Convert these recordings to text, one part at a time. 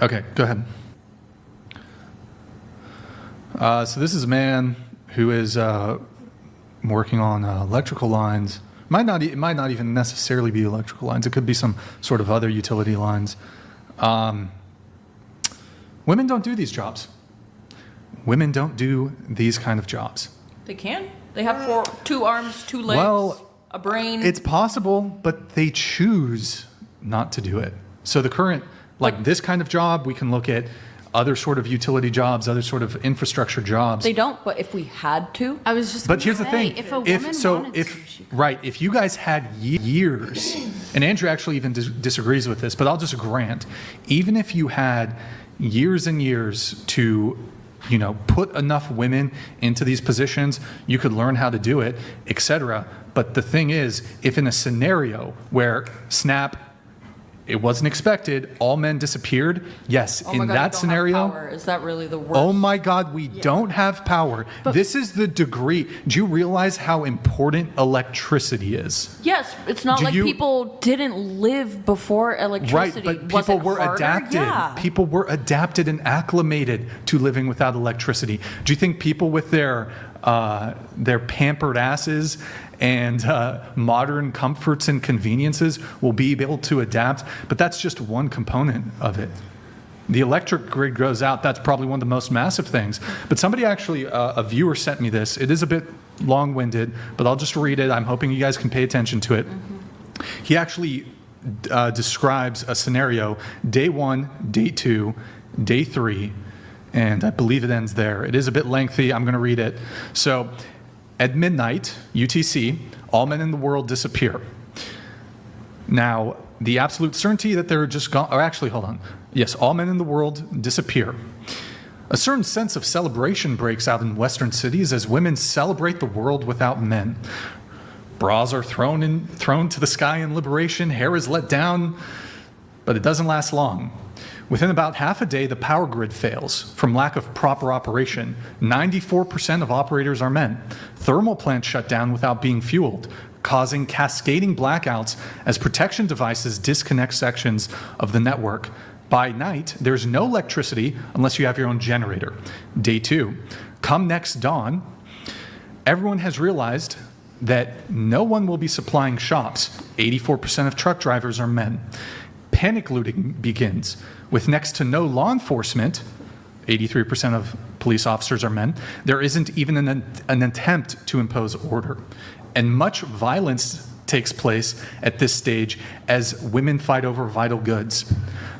Okay, go ahead. So this is a man who is working on electrical lines. It might not even necessarily be electrical lines. It could be some sort of other utility lines. Women don't do these jobs. Women don't do these kind of jobs. They can. They have 2 arms, 2 legs, a brain. It's possible, but they choose not to do it. So the current, this kind of job, we can look at other sort of utility jobs, other sort of infrastructure jobs. They don't, but if we had to. I was just But here's the thing. if a woman wanted to, she could. Right, if you guys had years, and Andrew actually even disagrees with this, but I'll just grant, even if you had years and years to put enough women into these positions, you could learn how to do it, etc. But the thing is, if in a scenario where snap, it wasn't expected, all men disappeared, yes, Oh my in God, that we don't scenario, have power. Is that really the worst? oh my God, we don't have power. This is the degree. Do you realize how important electricity is? Yes, it's not like people didn't live before electricity. Right, but Was people it were harder? adapted. Yeah. People were adapted and acclimated to living without electricity. Do you think people with their pampered asses and modern comforts and conveniences will be able to adapt? But that's just one component of it. The electric grid goes out. That's probably one of the most massive things. But somebody actually, a viewer sent me this. It is a bit long-winded, but I'll just read it. I'm hoping you guys can pay attention to it. Mm-hmm. He actually describes a scenario, day 1, day 2, day 3, and I believe it ends there. It is a bit lengthy. I'm going to read it. So, at midnight, UTC, all men in the world disappear. Now, the absolute certainty that they're just gone, or actually, hold on. Yes, all men in the world disappear. A certain sense of celebration breaks out in Western cities as women celebrate the world without men. Bras are thrown to the sky in liberation, hair is let down, but it doesn't last long. Within about half a day, the power grid fails from lack of proper operation. 94% of operators are men. Thermal plants shut down without being fueled, causing cascading blackouts as protection devices disconnect sections of the network. By night, there's no electricity unless you have your own generator. Day 2, come next dawn, everyone has realized that no one will be supplying shops. 84% of truck drivers are men. Panic looting begins. With next to no law enforcement, 83% of police officers are men, there isn't even an attempt to impose order. And much violence takes place at this stage as women fight over vital goods.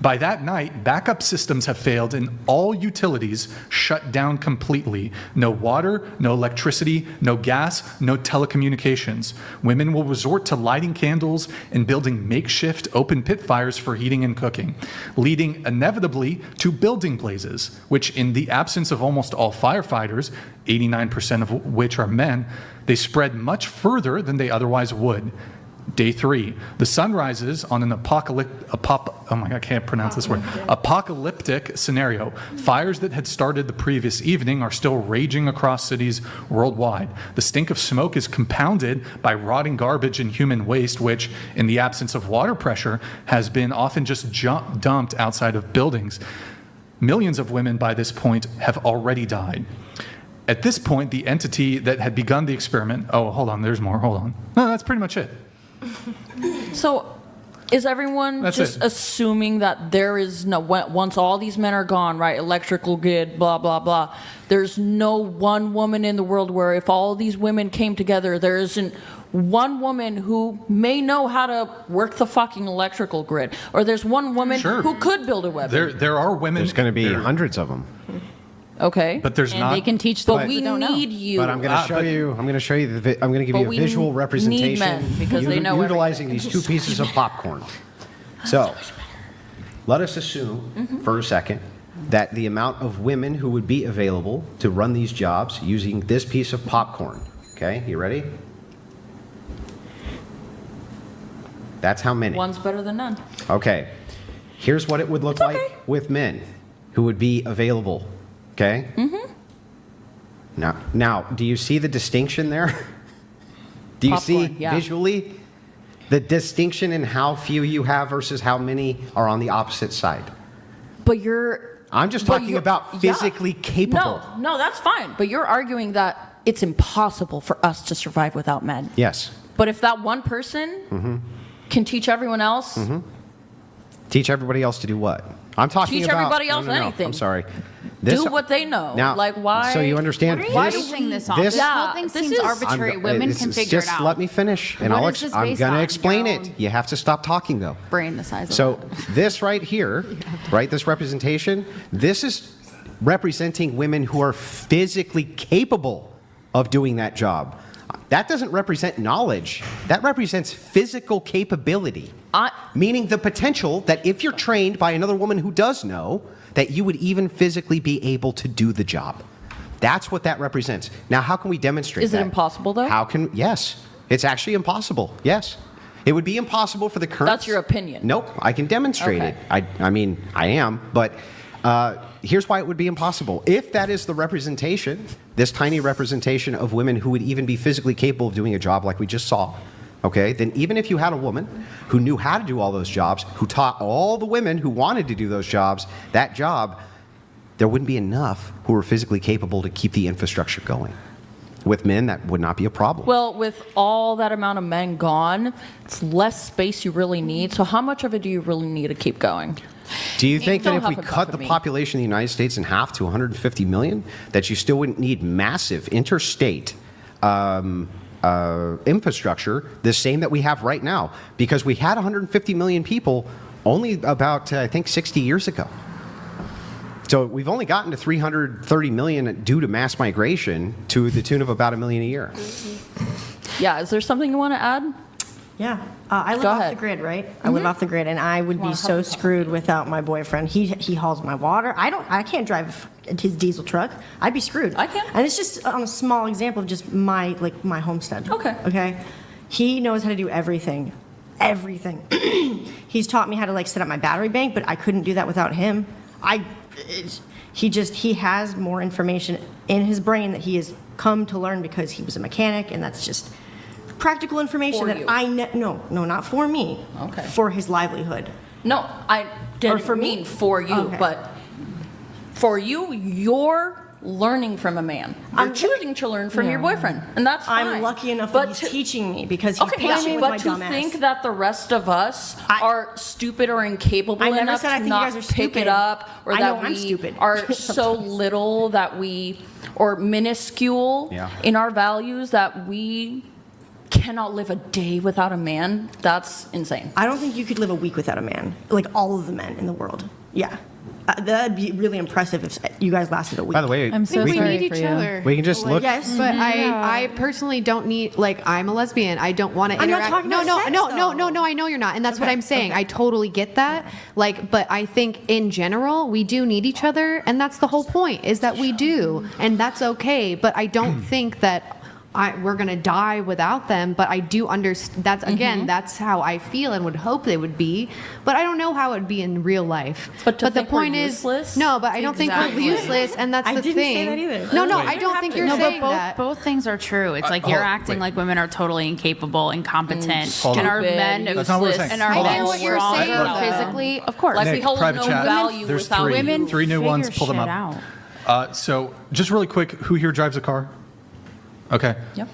By that night, backup systems have failed and all utilities shut down completely. No water, no electricity, no gas, no telecommunications. Women will resort to lighting candles and building makeshift open pit fires for heating and cooking, leading inevitably to building blazes, which in the absence of almost all firefighters, 89% of which are men, they spread much further than they otherwise would. Day 3, the sun rises on an apocalyptic scenario. Fires that had started the previous evening are still raging across cities worldwide. The stink of smoke is compounded by rotting garbage and human waste, which, in the absence of water pressure, has been often just dumped outside of buildings. Millions of women by this point have already died. At this point, the entity that had begun the experiment, there's more, hold on. No, that's pretty much it. So, is everyone assuming that there is no, once all these men are gone, right, electrical grid, blah, blah, blah, there's no one woman in the world where if all these women came together, there isn't one woman who may know how to work the fucking electrical grid, or there's one woman who could build a weapon? There are women. There's going to be hundreds of them. Okay. But there's not. They can teach them. But we need you. But I'm going to show you. I'm going to show you. I'm going to give you a visual representation. Need men because they know utilizing these 2 pieces of popcorn. So, let us assume for a second that the amount of women who would be available to run these jobs using this piece of popcorn. Okay, you ready? That's how many. One's better than none. Okay. Here's what it would look like with men who would be available. Okay? Now, do you see the distinction there? Do you see visually the distinction in how few you have versus how many are on the opposite side? But you're. I'm just talking about physically capable. No, that's fine. But you're arguing that it's impossible for us to survive without men. Yes. But if that one person can teach everyone else, Teach everybody else to do what? I'm talking teach about everybody else no. anything. I'm sorry. Do what they know. Now, like why? So you understand? What are you basing this on? This whole thing this seems is- arbitrary. Women can figure it Just out. let me finish, and What I'm is this going based to on? explain Your it. own You have to stop talking, though. brain the size of So that. this right here, right, this representation, this is representing women who are physically capable of doing that job. That doesn't represent knowledge. That represents physical capability. Meaning the potential that if you're trained by another woman who does know, that you would even physically be able to do the job. That's what that represents. Now, how can we demonstrate Is that? it impossible, though? Yes. It's actually impossible. Yes. It would be impossible for the current... That's your opinion. Nope. I can demonstrate Okay. it. I mean, I am, but here's why it would be impossible. If that is the representation, this tiny representation of women who would even be physically capable of doing a job like we just saw, okay, then even if you had a woman who knew how to do all those jobs, who taught all the women who wanted to do those jobs that job, there wouldn't be enough who were physically capable to keep the infrastructure going. With men, that would not be a problem. Well, with all that amount of men gone, it's less space you really need. So how much of it do you really need to keep going? Do you think that Don't if we huff and cut puff the at me. population of the United States in half to 150 million, that you still wouldn't need massive interstate infrastructure, the same that we have right now? Because we had 150 million people only about, I think, 60 years ago. So we've only gotten to 330 million due to mass migration to the tune of about 1 million a year. Yeah, is there something you want to add? Yeah. I live Go off ahead. the grid, right? I live off the grid, and I would be so screwed without my boyfriend. He hauls my water. I can't drive his diesel truck. I'd be screwed. I can. And it's just on a small example of just my homestead. Okay. Okay. He knows how to do everything. Everything. He's taught me how to set up my battery bank, but I couldn't do that without him. He has more information in his brain that he has come to learn because he was a mechanic, and that's just practical information For that you. no, not for me. Okay. For his livelihood. No, I didn't for me? mean for you, Okay. but for you, you're learning from a man. You're choosing to learn from your boyfriend, and that's fine. I'm lucky enough But that he's to- teaching me because he's Okay, patient yeah, with but my to dumb think ass. that the rest of us are stupid or incapable I never enough said I to think you not guys are pick stupid. it up, or I that know I'm we stupid. are so little that we, or minuscule Yeah. in our values that we cannot live a day without a man. That's insane. I don't think you could live a week without a man. Like all of the men in the world. Yeah. That'd be really impressive if you guys lasted a week. By the way, I'm so we sorry need for each you. other. can just look. Yes. But I personally don't need, I'm a lesbian. I don't want to I'm not interact. talking about sex, though. I know you're not. And that's what Okay, I'm saying. okay. I totally get that. But I think in general, we do need each other. And that's the whole point, is that we do. And that's okay. But I don't think that we're going to die without them. But I do understand. That's, again, that's how I feel and would hope they would be. But I don't know how it would be in real life. But to the think we're point is, useless? no, but I don't think Exactly. we're useless. And that's I the didn't thing. say that either. No, Wait. I don't think you're No, saying but that. both things are true. It's like you're acting like women are totally incapable, incompetent, Hold and on. our men That's not what we're saying. and our Hold on. men what you're stronger saying, than them. physically, of course. Like we Nick, hold private no chat. value There's without three. Women Three new ones. figure Pull them shit up. out. So just really quick, who here drives a car? Okay. Yep.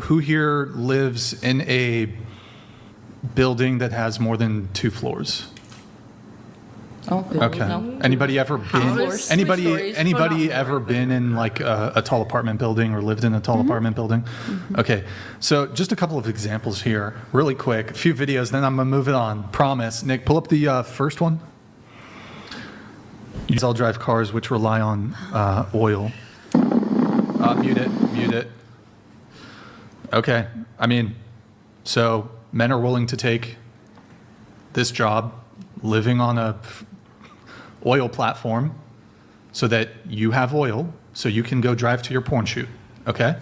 Who here lives in a building that has more than 2 floors? Oh, Okay. no. Anybody ever been? Floors? Anybody? 3 stories? Anybody ever been in a tall apartment building or lived in a tall apartment building? Okay. So just a couple of examples here, really quick. A few videos, then I'm gonna move it on. Promise. Nick, pull up the first one. You all drive cars which rely on oil. Mute it. Mute it. Okay. I mean, so men are willing to take this job, living on a oil platform, so that you have oil, so you can go drive to your porn shoot. Okay.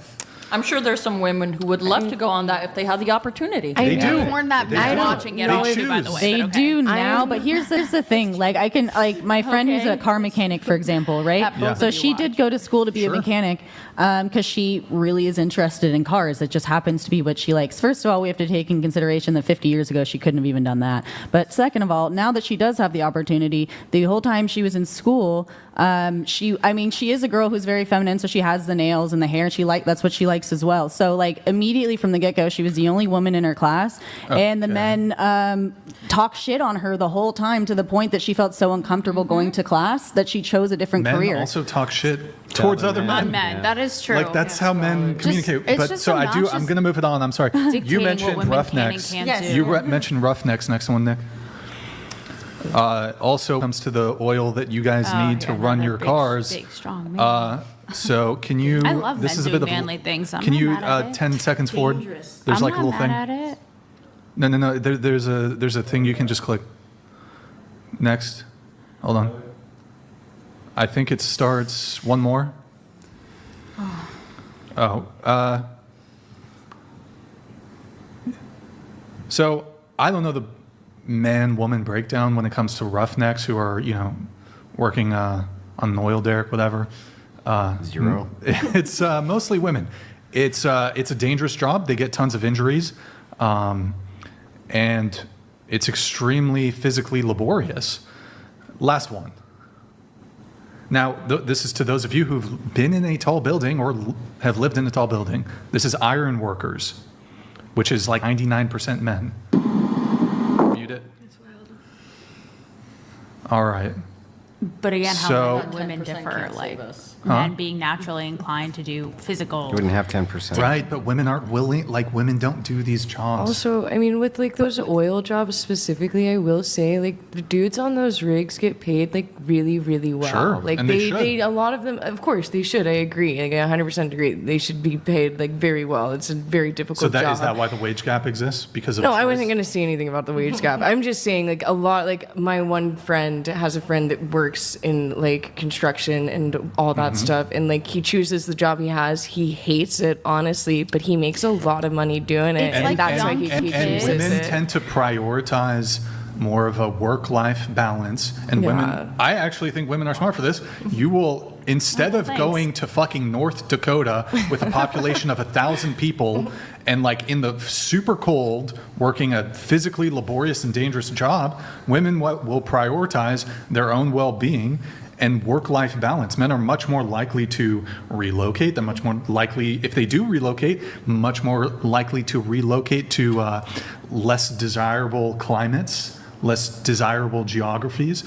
I'm sure there's some women who would love to go on that if they had the opportunity. They do. Porn that They I'm do. watching it They all too, by the choose. way. They but okay. do now, but here's the thing. Like I can, like my friend who's a car mechanic, for example, right? That both So of you she watch. did go to school to be Sure. a mechanic because she really is interested in cars. It just happens to be what she likes. First of all, we have to take in consideration that 50 years ago she couldn't have even done that. But second of all, now that she does have the opportunity, the whole time she was in school, she is a girl who's very feminine, so she has the nails and the hair. That's what she likes as well. So like immediately from the get-go, she was the only woman in her class, and the men talked shit on her the whole time to the point that she felt so uncomfortable going to class that she chose a different Men career. also talk shit towards other men. On men. That is true. Like that's how men communicate. it's But just so I'm obnoxious going to move it on. I'm sorry. You dictating what mentioned women can and roughnecks. can't Yes. do. You mentioned roughnecks. Next one, Nick. Also comes to the oil that you guys need to run your cars. Big, strong man. So can you? I love this men is a doing bit of manly things. I'm Can not you mad at it. 10 seconds forward? There's I'm like not a little mad thing. at it. No. There's a thing you can just click. Next. Hold on. I think it starts one more. So I don't know the man-woman breakdown when it comes to roughnecks who are, working on an oil derrick, whatever. Zero. It's mostly women. It's a dangerous job. They get tons of injuries, and it's extremely physically laborious. Last one. Now, this is to those of you who've been in a tall building or have lived in a tall building. This is iron workers, which is like 99% men. Mute it. All right. But again, So- how men and women 10% differ. can't Like save us. men being naturally inclined to do physical. You wouldn't have 10%. Right, but women aren't willing, like women don't do these jobs. Also, I mean, with like those oil jobs specifically, I will say like the dudes on those rigs get paid like really, really well. Sure, Like and they should. a lot of them, of course, they should. I agree. Like I 100% agree. They should be paid like very well. It's a very difficult So job. is that why the wage gap exists? Because of No, I choice? wasn't going to say anything about the wage gap. I'm just saying, like, a lot, like, my one friend has a friend that works in, like, construction and all that stuff. And, like, he chooses the job he has. He hates it, honestly, but he makes a lot of money doing it. It's And like that's why young he and chooses women it. tend to prioritize more of a work-life balance, and Yeah. women. I actually think women are smart for this. You will, instead of thanks. going to fucking North Dakota with a population of 1,000 people and like in the super cold working a physically laborious and dangerous job, women will prioritize their own well-being and work-life balance. Men are much more likely to relocate. They're much more likely, if they do relocate, much more likely to relocate to less desirable climates, less desirable geographies.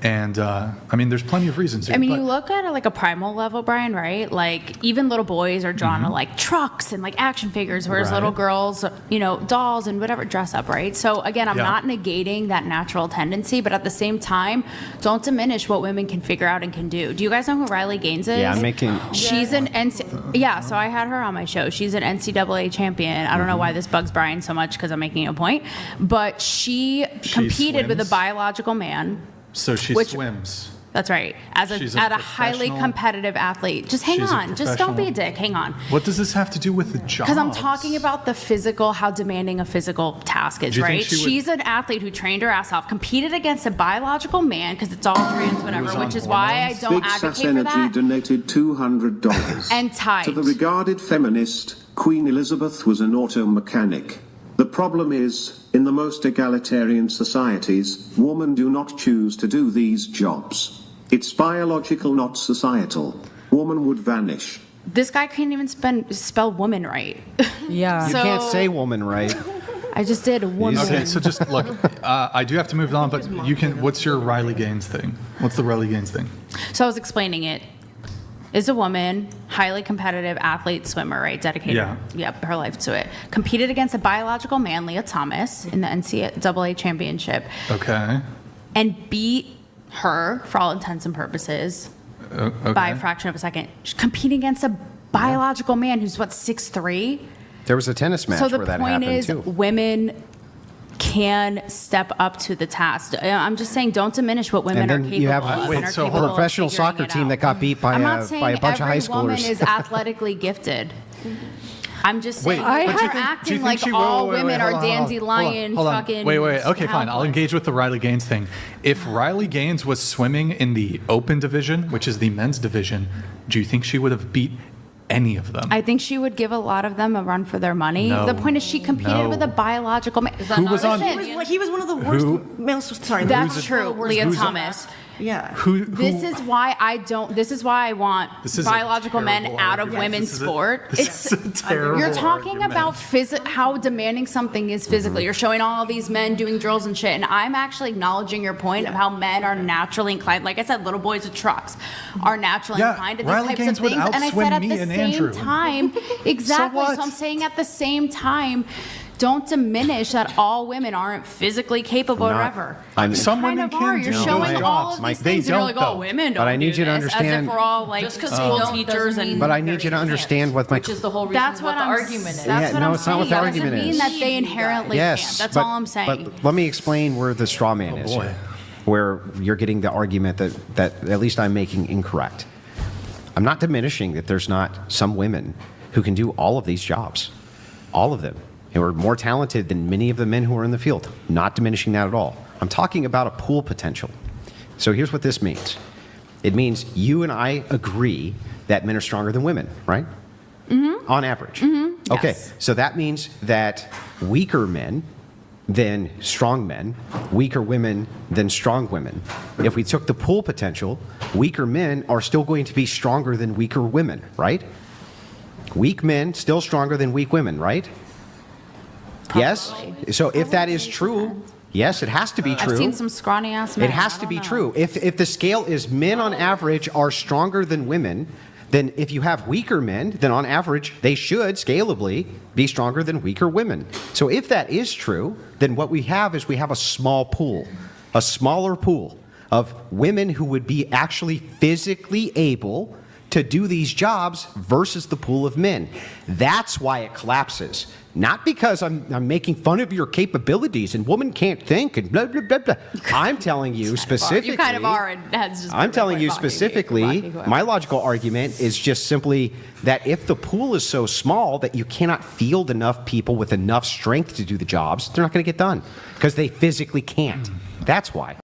And I mean, there's plenty of reasons here. I mean, but- you look at it like a primal level, Brian, right? Like even little boys are drawn to like trucks and like action figures, whereas Right. little girls, dolls and whatever dress up, right? So again, I'm Yeah. not negating that natural tendency, but at the same time, don't diminish what women can figure out and can do. Do you guys know who Riley Gaines is? Yeah, I'm making. She's an yeah. So I had her on my show. She's an NCAA champion. I don't know why this bugs Brian so much because I'm making a point, but she competed with a swims? biological man. So she which- swims. That's right. She's a At a highly professional- competitive athlete. Just hang She's a on. Just don't be a professional- dick. Hang on. What does this have to do with the job? Because I'm talking about the physical, how demanding a physical task is, Do you think right? she would- She's an athlete who trained her ass off, competed against a biological man, because it's all trans, whatever, was on which is why I hormones? don't Big Sass advocate for Energy that. donated $200. And tight. To the regarded feminist, Queen Elizabeth was an auto mechanic. The problem is, in the most egalitarian societies, women do not choose to do these jobs. It's biological, not societal. Woman would vanish. This guy can't even spell woman right. Yeah. You So- can't say woman right. I just did a woman. Okay, so just look, I do have to move on, but you can. What's your Riley Gaines thing? What's the Riley Gaines thing? So I was explaining it. Is a woman, highly competitive athlete, swimmer, right? Dedicated, her life to it. Competed against a biological man, Leah Thomas, in the NCAA championship, Okay. and beat her, for all intents and purposes, Okay. by a fraction of a second. She's competing against a biological man who's, 6'3"? There was a tennis match So the where that point happened is, too. women can step up to the task. I'm just saying, don't diminish what women And are then capable you have of. wait, and are so capable a of professional figuring soccer it team out. that got beat by I'm a not saying bunch of high every woman schoolers. is athletically gifted. I'm just Wait, saying, but you're do you think acting like she all will? Wait, women hold are on, hold on, dandelion hold on. fucking. Wait. Okay, fine. I'll cowboys. engage with the Riley Gaines thing. If Riley Gaines was swimming in the open division, which is the men's division, do you think she would have beat any of them? I think she would give a lot of them a run for their money. No. The point is, she competed No. with a biological man. Who was on? He was one of the worst males. Sorry, That's true, Leah who's- Thomas. Yeah. This is why I want This is a biological men terrible out of argument. women's This is a- sport. this is a terrible You're talking argument. about how demanding something is physically. You're showing all these men doing drills and shit, and I'm actually acknowledging your point of how men are naturally inclined. Like I said, little boys with trucks are naturally Yeah, inclined to these Riley types Gaines of would things. And I outswim said at me the and same Andrew. time, exactly. what? So I'm saying at the same time, don't diminish that all women aren't physically capable or Not- ever. I'm- Some kind women of can are. do You're those showing jobs. all of Mike, these they things, and you're don't, like, oh, though. women don't But I need do you to this, as understand- if we're all like Just 'cause they school don't teachers doesn't mean and. But I need you to understand what my. Which is the whole reason That's what what the I'm. argument is. That's Yeah, what no, I'm it's not saying. what the That argument doesn't mean is. that they inherently Yes, can't. That's but, all I'm saying. But let me explain where the straw man is. boy. Here, where you're getting the argument that at least I'm making incorrect. I'm not diminishing that there's not some women who can do all of these jobs, all of them, who are more talented than many of the men who are in the field. Not diminishing that at all. I'm talking about a pool potential. So here's what this means. It means you and I agree that men are stronger than women, right? Mm-hmm. On average. Mm-hmm. Okay, Yes. so that means that weaker men than strong men, weaker women than strong women. If we took the pool potential, weaker men are still going to be stronger than weaker women, right? Weak men still stronger than weak women, right? Yes? So if that is true, yes, it has to be true. I've seen some scrawny ass men. It has to be true. If the scale is men on average are stronger than women, then if you have weaker men, then on average they should scalably be stronger than weaker women. So if that is true, then what we have is we have a small pool, a smaller pool of women who would be actually physically able to do these jobs versus the pool of men. That's why it collapses. Not because I'm making fun of your capabilities and women can't think and blah, blah, blah, blah. I'm telling you specifically. You kind of are, and that's just. I'm telling you blocking me, specifically, blocking whoever. my logical argument is just simply that if the pool is so small that you cannot field enough people with enough strength to do the jobs, they're not going to get done because they physically can't. That's why.